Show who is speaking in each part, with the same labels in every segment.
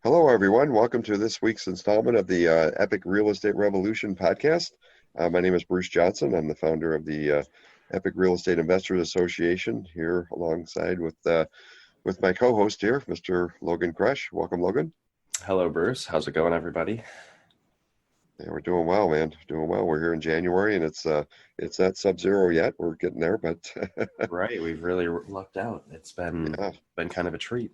Speaker 1: Hello, everyone. Welcome to this week's installment of the Epic Real Estate Revolution podcast. My name is Bruce Johnson. I'm the founder of the Epic Real Estate Investors Association here alongside with my co-host here, Mr. Logan Krutsch. Welcome, Logan.
Speaker 2: Hello, Bruce. How's it going, everybody?
Speaker 1: Yeah, we're doing well, man. Doing well. We're here in January, and it's not sub-zero yet. We're getting there, but
Speaker 2: Right, we've really lucked out. It's been
Speaker 1: yeah,
Speaker 2: been kind of a treat.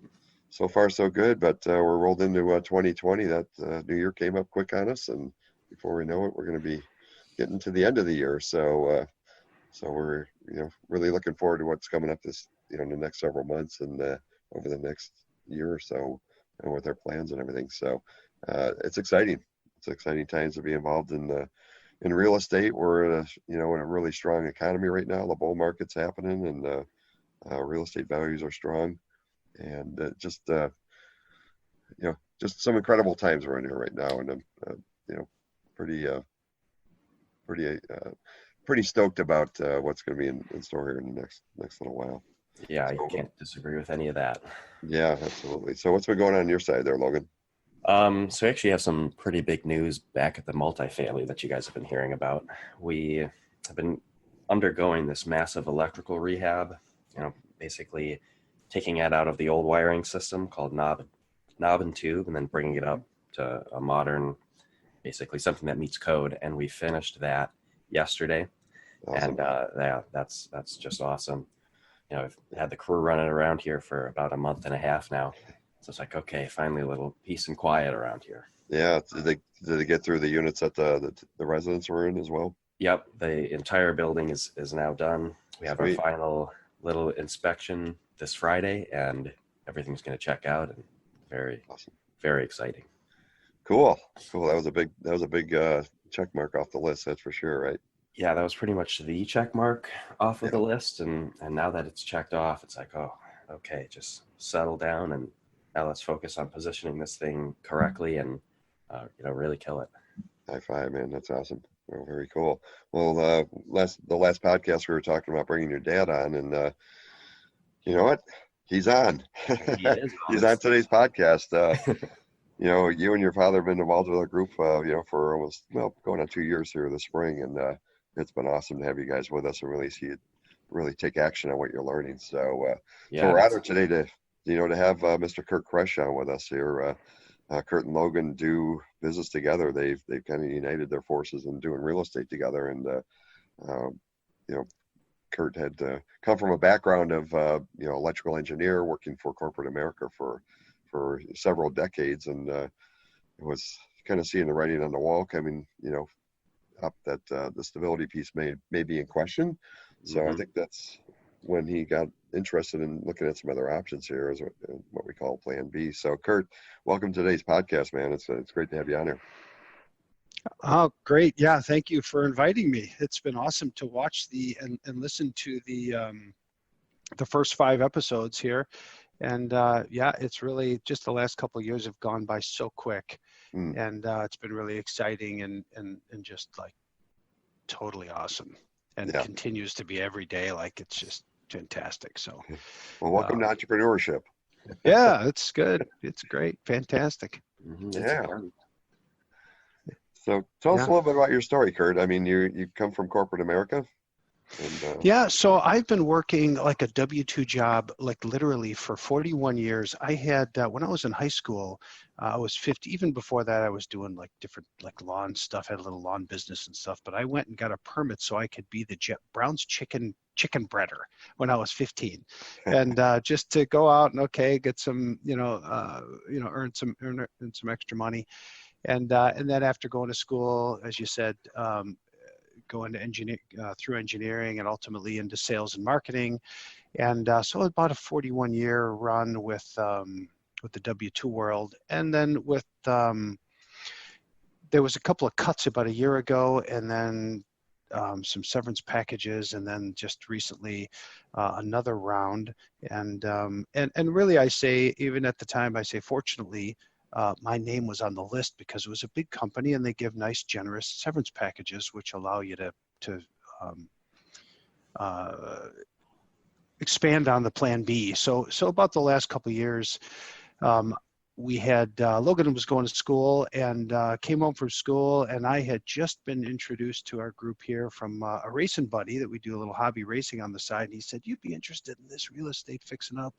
Speaker 1: so far so good. But we're rolled into 2020. That New Year came up quick on us, and before we know it, we're going to be getting to the end of the year. So we're really looking forward to what's coming up this in the next several months and over the next year or so, and with our plans and everything. So it's exciting. It's exciting times to be involved in real estate. We're in a really strong economy right now. The bull market's happening, and real estate values are strong, and just some incredible times we're in here right now, and I'm pretty pretty pretty stoked about what's going to be in store here in the next little while.
Speaker 2: Yeah, I can't disagree with any of that.
Speaker 1: Yeah, absolutely. So what's been going on your side there, Logan?
Speaker 2: So we actually have some pretty big news back at the multifamily that you guys have been hearing about. We have been undergoing this massive electrical rehab, basically taking it out of the old wiring system called knob and tube, and then bringing it up to a modern, basically something that meets code. And we finished that yesterday.
Speaker 1: Awesome.
Speaker 2: And that's just awesome. I've had the crew running around here for about a month and a half now. So it's like, okay, finally a little peace and quiet around here.
Speaker 1: Yeah. Did they get through the units that the residents were in as well?
Speaker 2: Yep. The entire building is now done. We have
Speaker 1: Sweet.
Speaker 2: our final little inspection this Friday, and everything's going to check out, and very,
Speaker 1: Awesome.
Speaker 2: very exciting.
Speaker 1: Cool. That was a big check mark off the list. That's for sure. Right.
Speaker 2: Yeah, that was pretty much the check mark off of the list. And now that it's checked off, it's like, oh, okay, just settle down, and now let's focus on positioning this thing correctly and, really kill it.
Speaker 1: High five, man. That's awesome. Well, very cool. Well, the last podcast we were talking about bringing your dad on, and you know what? He's on.
Speaker 2: He is
Speaker 1: He's on today's podcast. You and your father have been involved with our group, for almost, going on 2 years here this spring, and it's been awesome to have you guys with us and really take action on what you're learning. So we're honored today to have Mr. Kurt Krutsch on with us here. Kurt and Logan do business together. They've kind of united their forces in doing real estate together, and Kurt had come from a background of electrical engineer working for corporate America for several decades, and it was kind of seeing the writing on the wall coming up that the stability piece may be in question. So I think that's when he got interested in looking at some other options here, as what we call Plan B. So Kurt, welcome to today's podcast, man. It's great to have you on here.
Speaker 3: Oh, great. Yeah. Thank you for inviting me. It's been awesome to watch and listen to the first 5 episodes here. And it's really just the last couple of years have gone by so quick. And it's been really exciting and just like totally awesome. And it continues to be every day. Like, it's just fantastic. So,
Speaker 1: well, welcome to entrepreneurship.
Speaker 3: Yeah, it's good. It's great. Fantastic.
Speaker 1: Yeah. So tell us a little bit about your story, Kurt. I mean, you come from corporate America. And,
Speaker 3: so I've been working like a W-2 job, like literally for 41 years. I had, when I was in high school, I was 50. Even before that, I was doing like different like lawn stuff, had a little lawn business and stuff. But I went and got a permit so I could be the Brown's chicken breader when I was 15, and just to go out and get some, earn some extra money. And then after going to school, as you said, go into through engineering and ultimately into sales and marketing. And so about a 41-year run with the W-2 world. And then there was a couple of cuts about a year ago, and then some severance packages, and then just recently another round. And really, I say, even at the time, I say, fortunately, my name was on the list because it was a big company and they give nice, generous severance packages, which allow you to expand on the Plan B. So about the last couple of years, we had Logan was going to school and came home from school, and I had just been introduced to our group here from a racing buddy that we do a little hobby racing on the side. And he said, "You'd be interested in this real estate fixing up,"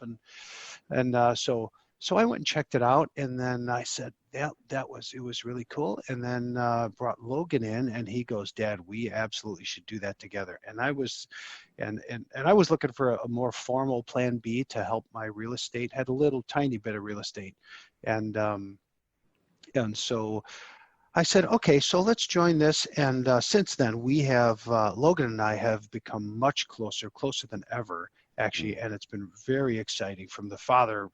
Speaker 3: so I went and checked it out, and then I said, "Yeah, it was really cool." And then brought Logan in, and he goes, "Dad, we absolutely should do that together." And I was, and I was looking for a more formal plan B to help my real estate. Had a little tiny bit of real estate, and so I said, "Okay, so let's join this." And since then, we have Logan and I have become much closer than ever, actually, and it's been very exciting from the father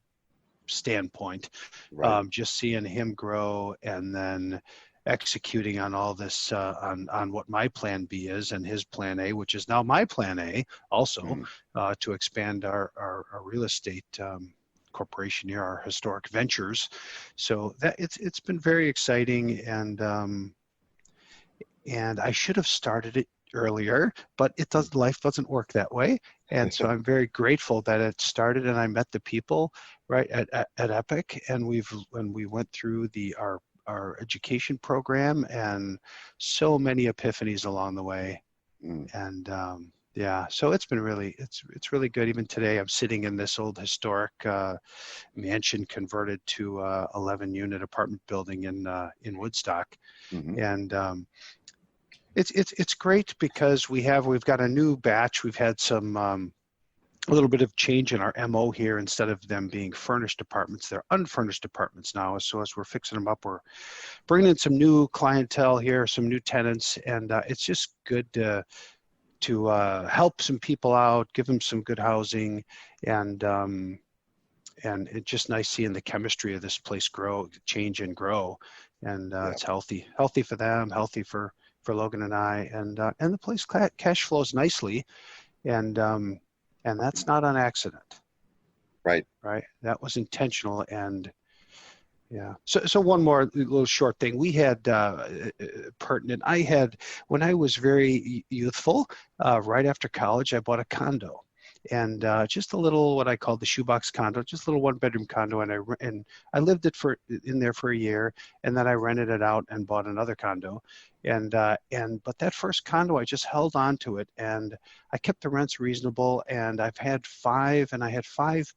Speaker 3: standpoint,
Speaker 1: Right.
Speaker 3: just seeing him grow and then executing on all this on what my plan B is and his plan A, which is now my plan A also, to expand our real estate corporation here, our historic ventures. So that it's been very exciting, and I should have started it earlier, but life doesn't work that way. And so I'm very grateful that it started, and I met the people right at Epic, and we went through our education program, and so many epiphanies along the way. And yeah, so it's been it's really good. Even today, I'm sitting in this old historic mansion converted to 11-unit apartment building in Woodstock, and it's great because we've got a new batch. We've had some a little bit of change in our MO here. Instead of them being furnished apartments, they're unfurnished apartments now. So as we're fixing them up, we're bringing in some new clientele here, some new tenants, and it's just good to help some people out, give them some good housing, and it's just nice seeing the chemistry of this place change and grow, and it's healthy for them, healthy for Logan and I, and the place cash flows nicely, and that's not an accident. Right. That was intentional, and yeah. So one more little short thing. We had pertinent. When I was very youthful, right after college, I bought a condo, and just a little what I call the shoebox condo, just a little 1-bedroom condo, and I lived in there for a year, and then I rented it out and bought another condo, but that first condo, I just held on to it, and I kept the rents reasonable, and I had 5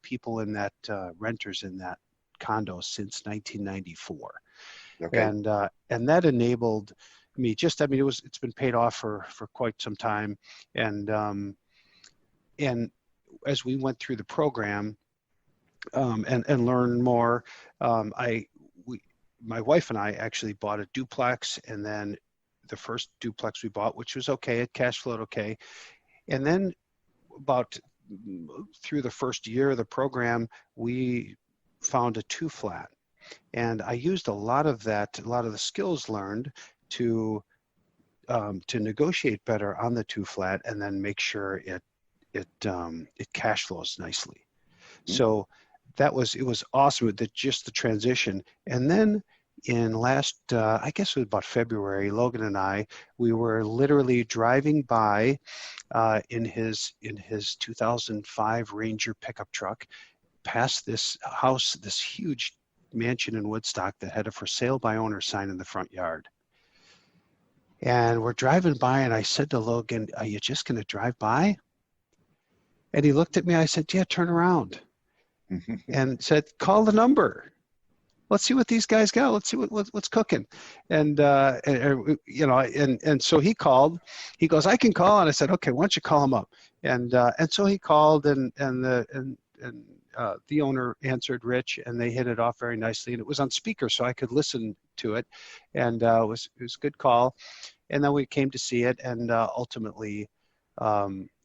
Speaker 3: people in that renters in that condo since 1994. Okay. And that enabled me it's been paid off for quite some time, and as we went through the program and learned more, my wife and I actually bought a duplex, and then the first duplex we bought, which was okay, it cash flowed okay, and then about through the first year of the program, we found a 2-flat, and I used a lot of the skills learned to negotiate better on the 2-flat, and then make sure it cash flows nicely. So it was awesome with just the transition. And then in last, I guess it was about February, Logan and I, we were literally driving by in his 2005 Ranger pickup truck, past this house, this huge mansion in Woodstock that had a for sale by owner sign in the front yard. And we're driving by, and I said to Logan, "Are you just going to drive by?" And he looked at me. I said, "Yeah, turn around." And said, "Call the number. Let's see what these guys got. Let's see what's cooking." And so he called. He goes, "I can call." And I said, "Okay, why don't you call him up?" And so he called, and the owner answered, Rich, and they hit it off very nicely. And it was on speaker, so I could listen to it. And it was a good call. And then we came to see it, and ultimately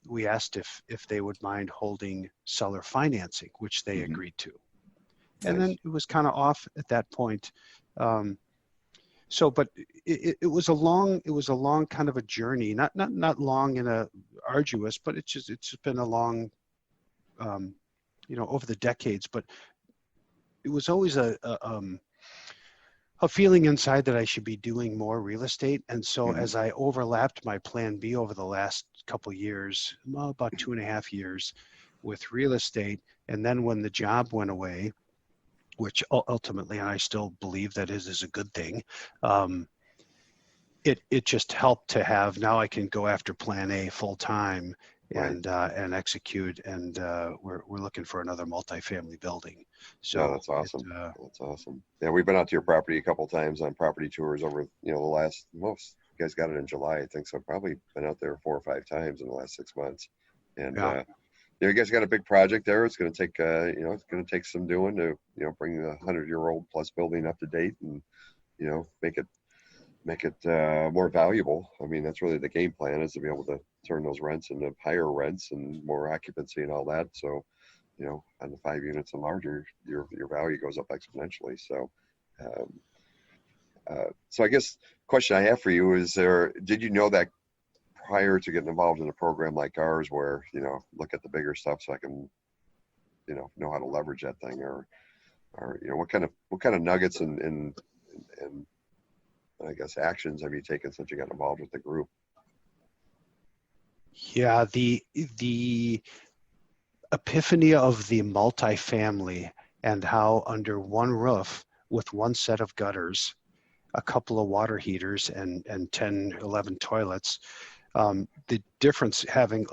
Speaker 3: we asked if they would mind holding seller financing, which they agreed to. And then it was kind of off at that point. But it was a long kind of a journey, not long in a arduous, but it's been a long, over the decades. But it was always a feeling inside that I should be doing more real estate. And so as I overlapped my plan B over the last couple of years, about 2.5 years with real estate, and then when the job went away, which ultimately, and I still believe that is a good thing. It just helped to have, now I can go after plan A full time
Speaker 1: Right.
Speaker 3: and execute, and we're looking for another multifamily building.
Speaker 1: No,
Speaker 3: So
Speaker 1: that's awesome. That's awesome. Yeah, we've been out to your property a couple times on property tours over, the last, most, you guys got it in July, I think, so probably been out there 4 or 5 times in the last 6 months. And
Speaker 3: yeah,
Speaker 1: you guys got a big project there. It's going to take, it's going to take some doing to, bring the 100-year-old plus building up to date and, make it more valuable. I mean, that's really the game plan, is to be able to turn those rents into higher rents and more occupancy and all that. So, on the 5 units and larger, your value goes up exponentially. So, so I guess question I have for you is, did you know that prior to getting involved in a program like ours, where look at the bigger stuff so I can know how to leverage that thing, or what kind of nuggets and I guess actions have you taken since you got involved with the group?
Speaker 3: yeah. The epiphany of the multifamily, and how under one roof with one set of gutters, a couple of water heaters, and 10, 11 toilets. The difference having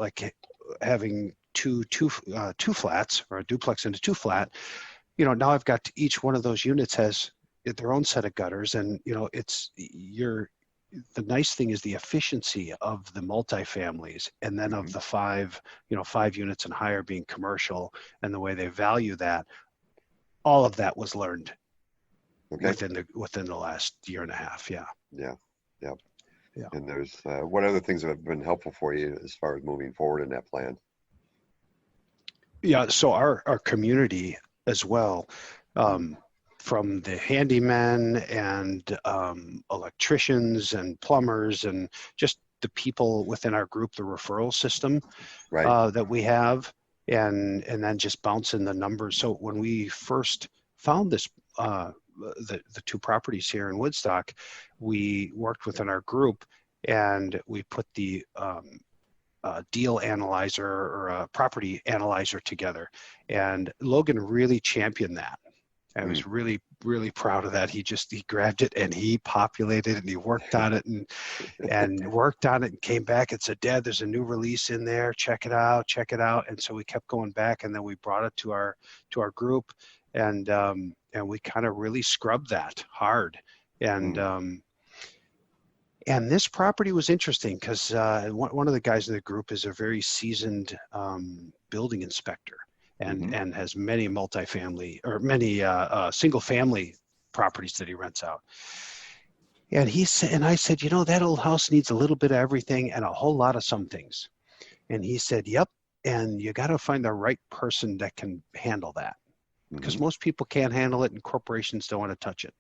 Speaker 3: two flats, or a duplex into 2 flat. Now I've got, each one of those units has their own set of gutters, and the nice thing is the efficiency of the multifamilies, and then of the 5 units and higher being commercial, and the way they value that. All of that was learned within the last year and a half. Yeah.
Speaker 1: Yeah.
Speaker 3: Yeah.
Speaker 1: And there's what other things have been helpful for you as far as moving forward in that plan?
Speaker 3: Yeah. So our community as well, from the handymen and electricians and plumbers, and just the people within our group, the referral system
Speaker 1: Right.
Speaker 3: that we have, and then just bouncing the numbers. So when we first found this, the 2 properties here in Woodstock, we worked within our group, and we put the deal analyzer, or a property analyzer, together. And Logan really championed that. I was really, really proud of that. He grabbed it and he populated it, and he worked on it and worked on it, and came back and said, "Dad, there's a new release in there. Check it out. And so we kept going back, and then we brought it to our group, and we kind of really scrubbed that hard. And this property was interesting because one of the guys in the group is a very seasoned building inspector, and has many multifamily, or many single family properties that he rents out. And I said, that old house needs a little bit of everything and a whole lot of some things. And he said, yep. And you got to find the right person that can handle that, because most people can't handle it, and corporations don't want to touch it.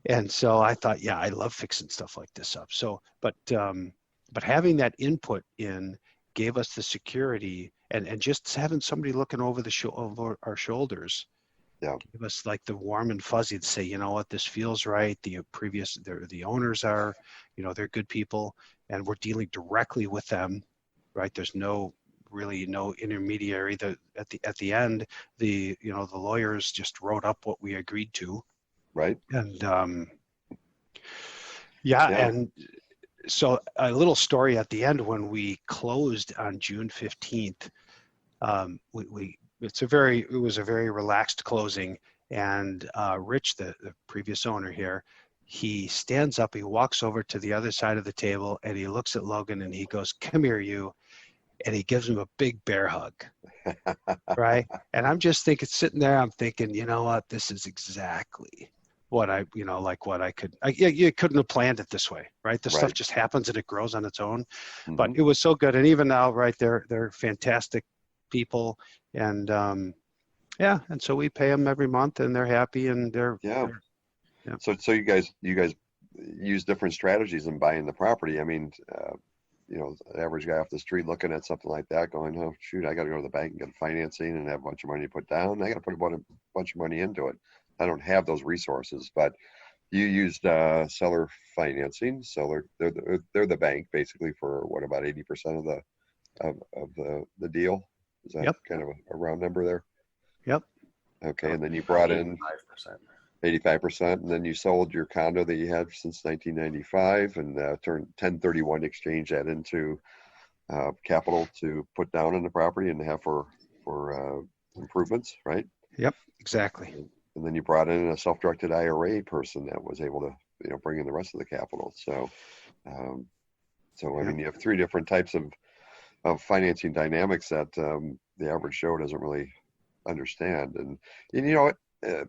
Speaker 3: And so I thought, yeah, I love fixing stuff like this up. So, but having that input gave us the security, and just having somebody looking over over our shoulders, give us like the warm and fuzzy to say, you know what, this feels right. The owners are, they're good people, and we're dealing directly with them, right? There's really no intermediary. At the end, the lawyers just wrote up what we agreed to.
Speaker 1: Right.
Speaker 3: And and so a little story at the end, when we closed on June 15th, it was a very relaxed closing, and Rich, the previous owner here, he stands up, he walks over to the other side of the table, and he looks at Logan, and he goes, "Come here, you," and he gives him a big bear hug. Right. And I'm just sitting there, I'm thinking, you know what, this is exactly what you couldn't have planned it this way, right? The stuff just happens and it grows on its own. But it was so good. And even now, right, they're fantastic people, and and so we pay them every month, and they're happy, and they're
Speaker 1: So you guys use different strategies in buying the property. I mean, the average guy off the street looking at something like that, going, "Oh shoot, I got to go to the bank and get financing and have a bunch of money to put down. I got to put a bunch of money into it. I don't have those resources." But you used seller financing. They're the bank basically for what, about 80% of the deal. Is that kind of a round number there?
Speaker 3: Yep.
Speaker 1: Okay, and then you
Speaker 2: About
Speaker 1: brought in
Speaker 2: 85%.
Speaker 1: 85%, and then you sold your condo that you had since 1995 and turned 1031 exchange that into capital to put down on the property and have for improvements, right?
Speaker 3: Yep, exactly.
Speaker 1: And then you brought in a self-directed IRA person that was able to, bring in the rest of the capital. So, I
Speaker 3: Yep.
Speaker 1: mean, you have three different types of financing dynamics that the average Joe doesn't really understand. And you know what?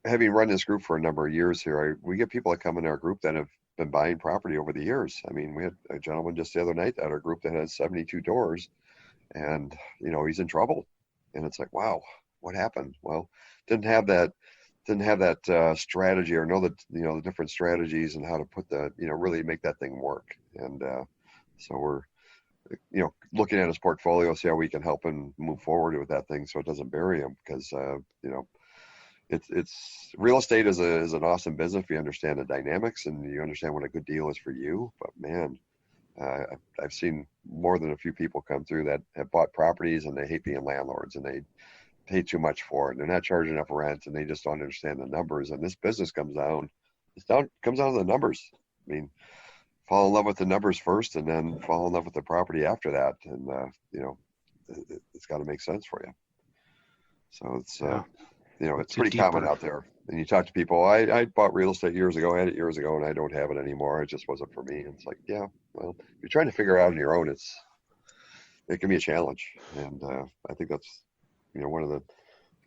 Speaker 1: Having run this group for a number of years here, we get people that come in our group that have been buying property over the years. I mean, we had a gentleman just the other night at our group that has 72 doors, and he's in trouble. And it's like, wow, what happened? Well, didn't have that strategy or know the different strategies and how to put really make that thing work. And so we're looking at his portfolio, see how we can help him move forward with that thing so it doesn't bury him, because it's real estate is an awesome business if you understand the dynamics and you understand what a good deal is for you. But man, I've seen more than a few people come through that have bought properties and they hate being landlords and they pay too much for it. They're not charging enough rent and they just don't understand the numbers. And this business comes down to the numbers. I mean, fall in love with the numbers first and then fall in love with the property after that. And, it's got to make sense for you. So it's, it's pretty common out there. And you talk to people, I bought real estate years ago, I had it years ago, and I don't have it anymore. It just wasn't for me. And it's like, yeah, well, if you're trying to figure it out on your own, it can be a challenge. And I think that's, one of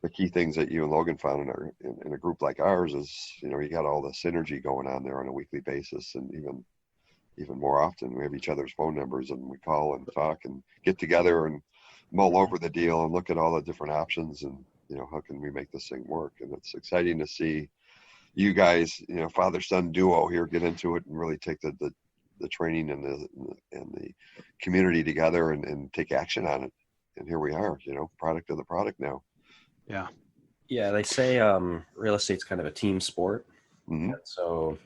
Speaker 1: the key things that you and Logan found in a group like ours is, you got all the synergy going on there on a weekly basis. And even more often, we have each other's phone numbers and we call and talk and get together and mull over the deal and look at all the different options and, how can we make this thing work? And it's exciting to see you guys, father-son duo here get into it and really take the training and the community together and take action on it. And here we are, product of the product now.
Speaker 3: Yeah.
Speaker 2: Yeah, they say real estate's kind of a team sport.
Speaker 1: Mm-hmm.
Speaker 2: So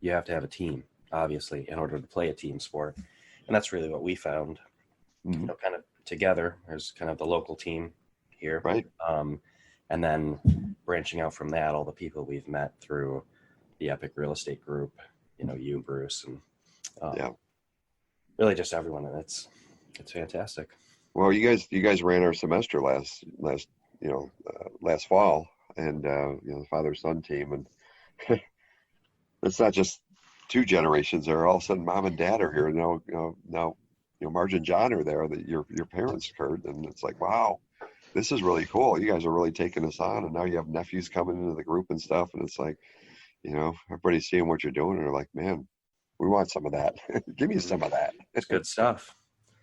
Speaker 2: you have to have a team, obviously, in order to play a team sport. And that's really what we found,
Speaker 1: Mm-hmm.
Speaker 2: Kind of together. There's kind of the local team here.
Speaker 1: Right.
Speaker 2: And then branching out from that, all the people we've met through the Epic Real Estate Group, you, Bruce, and really just everyone. And it's fantastic.
Speaker 1: Well, you guys ran our semester last fall, and the father-son team, and it's not just two generations there. All of a sudden, mom and dad are here. Now, Marge and John are there. That your parents, Kurt, and it's like, wow, this is really cool. You guys are really taking us on, and now you have nephews coming into the group and stuff, and it's like, everybody's seeing what you're doing, and they're like, man, we want some of that. Give me some of that.
Speaker 2: It's good stuff.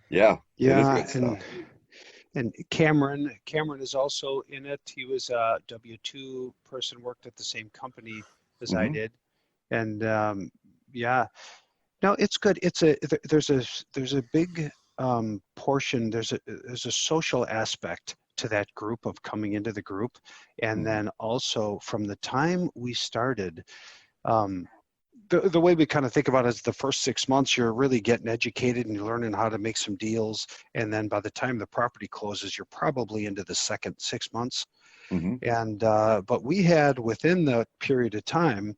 Speaker 1: Yeah.
Speaker 3: Yeah.
Speaker 1: It is good stuff.
Speaker 3: And Cameron is also in it. He was a W-2 person, worked at the same company as I did. And no, it's good. There's a big portion. There's a social aspect to that group of coming into the group. And then also from the time we started, the way we kind of think about it is the first 6 months, you're really getting educated and you're learning how to make some deals. And then by the time the property closes, you're probably into the second 6 months.
Speaker 1: Mm-hmm.
Speaker 3: And, but we had within the period of time,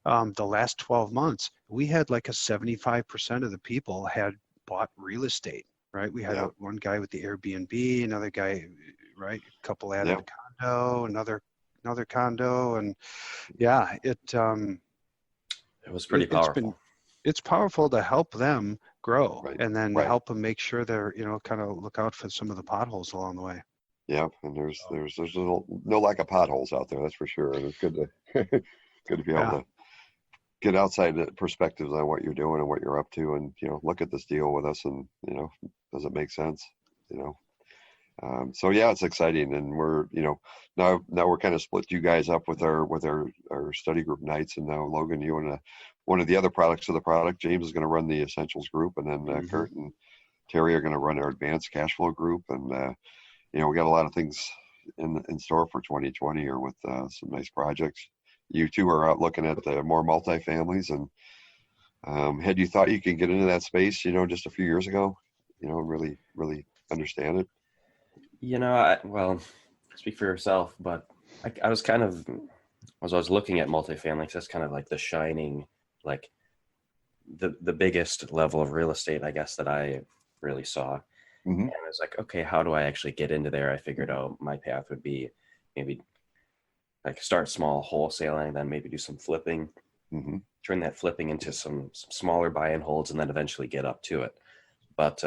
Speaker 3: the last 12 months, we had like a 75% of the people had bought real estate, right? We had one guy with the Airbnb, another guy, right? A couple added a condo, another condo. And
Speaker 2: it was pretty powerful.
Speaker 3: It's powerful to help them grow and then help them make sure they're, kind of look out for some of the potholes along the way.
Speaker 1: Yeah. And there's no lack of potholes out there. That's for sure. And it's good to be able to get outside the perspectives on what you're doing and what you're up to and, look at this deal with us and, does it make sense? So yeah, it's exciting. And we're, now we're kind of split you guys up with our study group nights. And now Logan, you and one of the other products of the product, James is going to run the essentials group. And then Kurt and Terry are going to run our advanced cash flow group. And, we got a lot of things in store for 2020 here with some nice projects. You two are out looking at more multifamilies, and had you thought you could get into that space, just a few years ago, really, really understand it?
Speaker 2: speak for yourself, but I was kind of, as I was looking at multifamily, 'cause that's kind of like the shining, like the biggest level of real estate, I guess, that I really saw.
Speaker 1: Hmm.
Speaker 2: And I was like, okay, how do I actually get into there? I figured, oh, my path would be maybe like start small wholesaling, then maybe do some flipping,
Speaker 1: Hmm.
Speaker 2: turn that flipping into some smaller buy and holds, and then eventually get up to it. But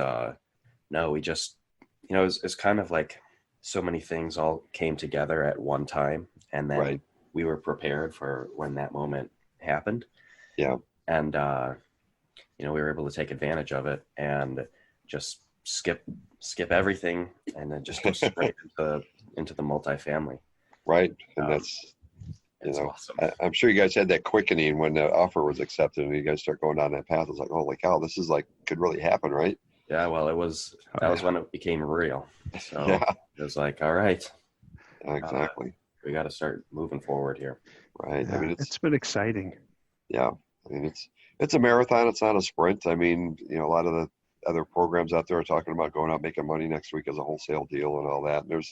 Speaker 2: no, we just, it's kind of like so many things all came together at one time, and then
Speaker 1: Right.
Speaker 2: we were prepared for when that moment happened.
Speaker 1: Yeah.
Speaker 2: And we were able to take advantage of it and just skip everything and then just go straight into the multifamily.
Speaker 1: Right. And
Speaker 2: Um,
Speaker 1: that's,
Speaker 2: it's awesome.
Speaker 1: I'm sure you guys had that quickening when the offer was accepted and you guys start going down that path. It's like, holy cow, this is like, could really happen, right?
Speaker 2: Yeah, well, that was when it became real. So
Speaker 1: Yeah,
Speaker 2: it was like, all right,
Speaker 1: exactly.
Speaker 2: we got to start moving forward here.
Speaker 1: Right.
Speaker 3: Yeah,
Speaker 1: I mean,
Speaker 3: it's been exciting.
Speaker 1: yeah, I mean, it's a marathon. It's not a sprint. I mean, a lot of the other programs out there are talking about going out making money next week as a wholesale deal and all that. And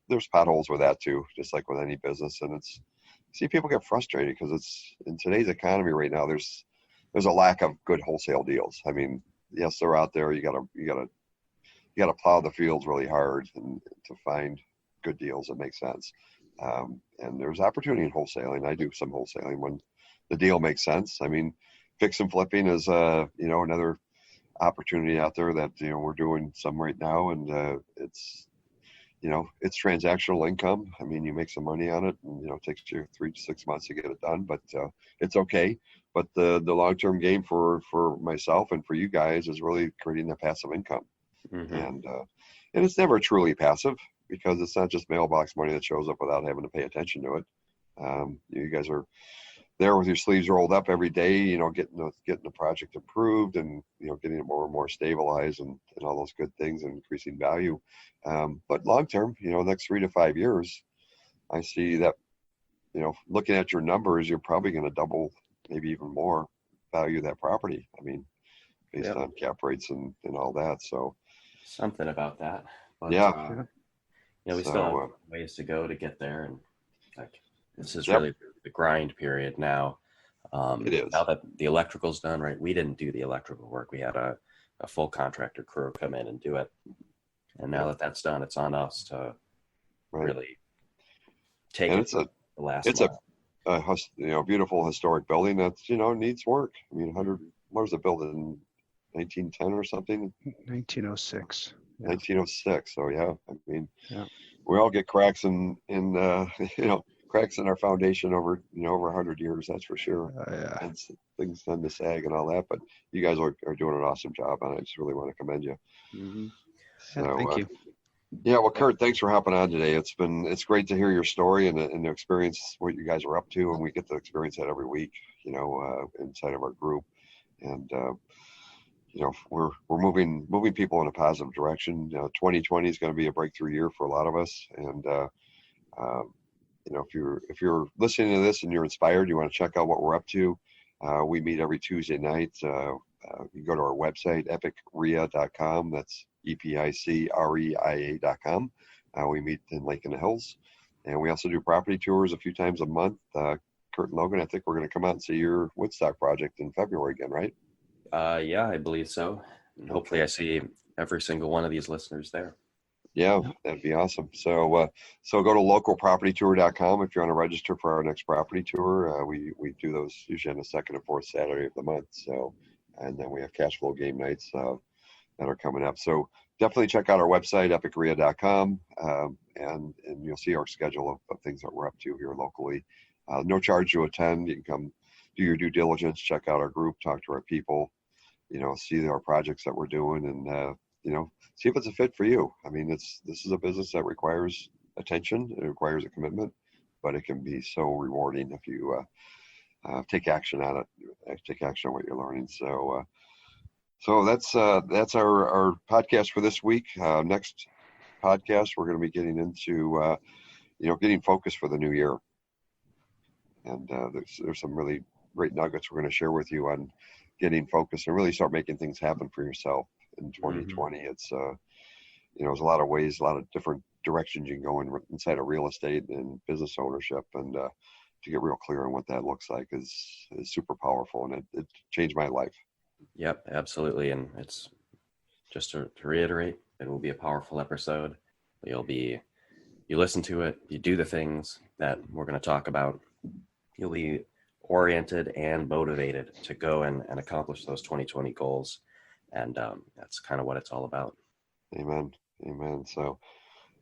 Speaker 1: there's potholes with that too, just like with any business. And see people get frustrated because it's in today's economy right now. There's a lack of good wholesale deals. I mean, yes, they're out there. You gotta plow the fields really hard and to find good deals that make sense. And there's opportunity in wholesaling. I do some wholesaling when the deal makes sense. I mean, fix and flipping is another opportunity out there that we're doing some right now, and it's transactional income. I mean, you make some money on it, and it takes you 3 to 6 months to get it done, but it's okay. But the long-term game for myself and for you guys is really creating that passive income,
Speaker 2: Mm-hmm.
Speaker 1: and it's never truly passive because it's not just mailbox money that shows up without having to pay attention to it. You guys are there with your sleeves rolled up every day, getting the project approved and getting it more and more stabilized and all those good things and increasing value. But long term, next 3 to 5 years, I see that looking at your numbers, you're probably going to double, maybe even more, value of that property. I mean, based
Speaker 2: Yep.
Speaker 1: on cap rates and all that. So
Speaker 2: Something about that. But
Speaker 1: yeah.
Speaker 2: we still have ways to go to get there, and like this is really the grind period now.
Speaker 1: It is.
Speaker 2: Now that the electrical's done, right? We didn't do the electrical work. We had a full contractor crew come in and do it. And now that that's done, it's on us to really take it to the last mile.
Speaker 1: A beautiful historic building that needs work. I mean, what was it built in 1910 or something?
Speaker 3: 1906. Yeah.
Speaker 1: 1906. So yeah, I mean,
Speaker 3: yeah.
Speaker 1: We all get cracks in cracks in our foundation over 100 years. That's for sure.
Speaker 3: Yeah.
Speaker 1: And things tend to sag and all that, but you guys are doing an awesome job, and I just really want to commend you.
Speaker 2: Mm-hmm.
Speaker 1: So,
Speaker 3: thank you.
Speaker 1: Yeah, well, Kurt, thanks for hopping on today. It's great to hear your story and the experience, what you guys are up to, and we get to experience that every week, inside of our group. And we're moving people in a positive direction. 2020 is going to be a breakthrough year for a lot of us, and if you're listening to this and you're inspired, you want to check out what we're up to. We meet every Tuesday night. You go to our website, epicrea.com. That's EPICREIA.com. We meet in Lake in the Hills, and we also do property tours a few times a month. Kurt and Logan, I think we're going to come out and see your Woodstock project in February again, right?
Speaker 2: Yeah, I believe so. And hopefully I see every single one of these listeners there.
Speaker 1: Yeah, that'd be awesome. So go to localpropertytour.com if you want to register for our next property tour. We do those usually on the second and fourth Saturday of the month. So, and then we have cash flow game nights that are coming up. So definitely check out our website, epicrea.com, and you'll see our schedule of things that we're up to here locally. No charge to attend. You can come do your due diligence, check out our group, talk to our people, see our projects that we're doing, and see if it's a fit for you. I mean, this is a business that requires attention. It requires a commitment, but it can be so rewarding if you take action on it, take action on what you're learning. So that's our podcast for this week. Next podcast, we're going to be getting into, getting focused for the new year. And there's some really great nuggets we're going to share with you on getting focused and really start making things happen for yourself in 2020. Mm-hmm. It's there's a lot of ways, a lot of different directions you can go in inside of real estate and business ownership, and to get real clear on what that looks like is super powerful, and it changed my life.
Speaker 2: Yep, absolutely. And it's just to reiterate, it will be a powerful episode. You listen to it, you do the things that we're going to talk about. You'll be oriented and motivated to go and accomplish those 2020 goals. And that's kind of what it's all about.
Speaker 1: Amen. So,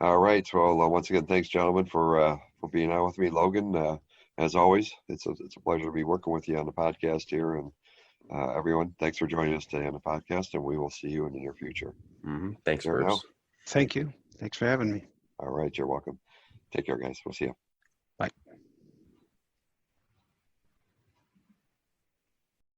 Speaker 1: all right. Well, once again, thanks, gentlemen, for being on with me. Logan, as always, it's a pleasure to be working with you on the podcast here. And everyone, thanks for joining us today on the podcast, and we will see you in the near future.
Speaker 2: Mm-hmm. Thanks,
Speaker 1: Bruce.
Speaker 2: Bruce.
Speaker 3: Thank you. Thanks for having me.
Speaker 1: All right. You're welcome. Take care, guys. We'll see you.